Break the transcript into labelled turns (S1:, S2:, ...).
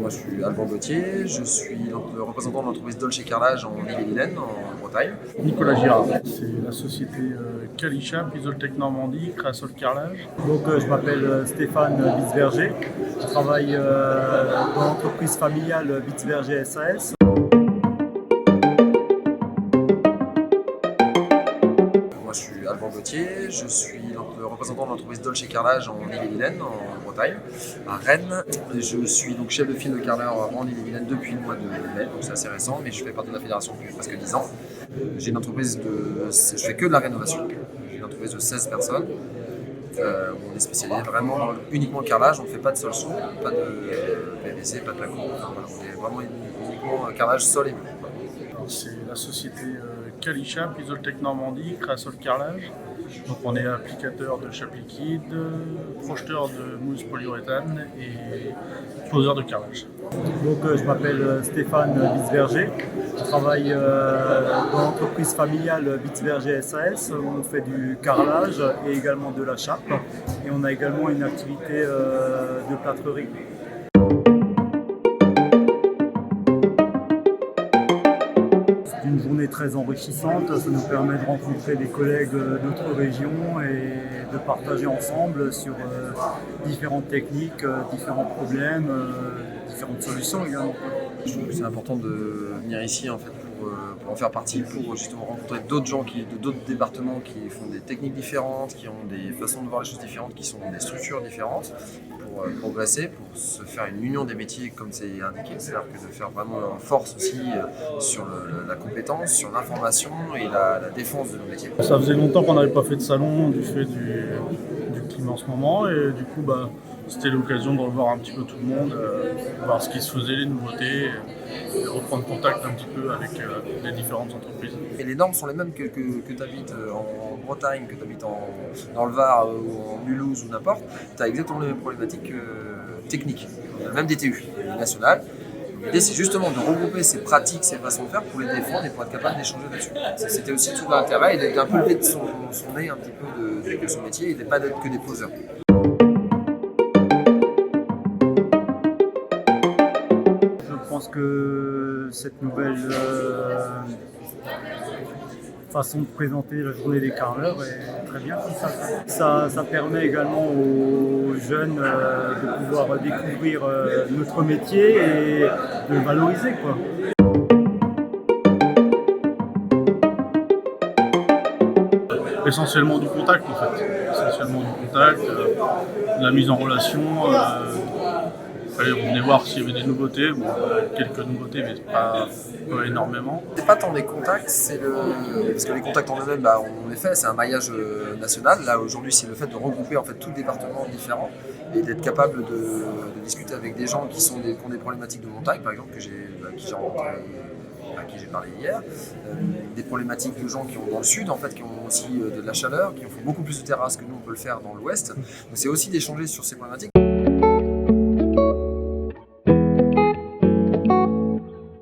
S1: Moi, je suis Alban Gauthier, je suis donc le représentant de l'entreprise Dolce Carrelage en Ille-et-Vilaine, en Bretagne.
S2: Nicolas Girard, c'est la société Kalisha, Pisoltech Normandie, création de carrelage.
S3: Donc, je m'appelle Stéphane Bitzberger. Je travaille dans l'entreprise familiale Bitzberger SAS.
S1: Moi, je suis Alban Gauthier, je suis donc le représentant de l'entreprise Dolce Carrelage en Ille-et-Vilaine, en Bretagne, à Rennes. Je suis donc chef de file de carreleur en Ille-et-Vilaine depuis le mois de mai, donc c'est assez récent, mais je fais partie de la fédération depuis presque 10 ans. J'ai une entreprise je fais que de la rénovation. J'ai une entreprise de 16 personnes. On est spécialisé vraiment uniquement le carrelage, on ne fait pas de sol sous, pas de PVC, pas de placo. Enfin, voilà, on est vraiment uniquement carrelage sol et mur.
S2: C'est la société Kalisha, Pisoltech Normandie, création de carrelage. Donc on est applicateur de chape liquide, projeteur de mousse polyuréthane et poseur de carrelage.
S3: Donc, je m'appelle Stéphane Bitzberger. Je travaille dans l'entreprise familiale Bitzberger SAS. On fait du carrelage et également de la chape. Et on a également une activité de plâtrerie. Une journée très enrichissante, ça nous permet de rencontrer des collègues d'autres régions et de partager ensemble sur différentes techniques, différents problèmes, différentes solutions également.
S1: Je trouve que c'est important de venir ici en fait, pour en faire partie, pour justement rencontrer d'autres gens de d'autres départements qui font des techniques différentes, qui ont des façons de voir les choses différentes, qui sont des structures différentes, pour progresser, pour se faire une union des métiers comme c'est indiqué, c'est-à-dire que de faire vraiment une force aussi sur la compétence, sur l'information et la défense de nos métiers.
S2: Ça faisait longtemps qu'on n'avait pas fait de salon du fait du climat en ce moment et du coup c'était l'occasion de revoir un petit peu tout le monde, voir ce qui se faisait, les nouveautés et reprendre contact un petit peu avec les différentes entreprises.
S1: Et les normes sont les mêmes que tu habites en Bretagne, que tu habites dans le Var ou en Mulhouse ou n'importe. Tu as exactement les mêmes problématiques techniques, même des TU nationales. L'idée, c'est justement de regrouper ces pratiques, ces façons de faire pour les défendre et pour être capable d'échanger là-dessus. C'était aussi tout l'intérêt et d'un peu lever de son nez un petit peu de son métier et de ne pas être que des poseurs.
S3: Je pense que cette nouvelle façon de présenter la journée des carreleurs est très bien comme ça. Ça permet également aux jeunes de pouvoir découvrir notre métier et de le valoriser, quoi.
S2: Essentiellement du contact en fait, de la mise en relation. On venait voir s'il y avait des nouveautés, quelques nouveautés mais pas énormément.
S1: C'est pas tant des contacts, parce que les contacts en eux-mêmes, en effet, c'est un maillage national. Là aujourd'hui, c'est le fait de regrouper en fait tout département différents et d'être capable de discuter avec des gens qui ont des problématiques de montagne, par exemple, qui j'ai rencontré, à qui j'ai parlé hier, des problématiques de gens qui ont dans le sud, en fait, qui ont aussi de la chaleur, qui font beaucoup plus de terrasses que nous on peut le faire dans l'ouest. Donc c'est aussi d'échanger sur ces problématiques.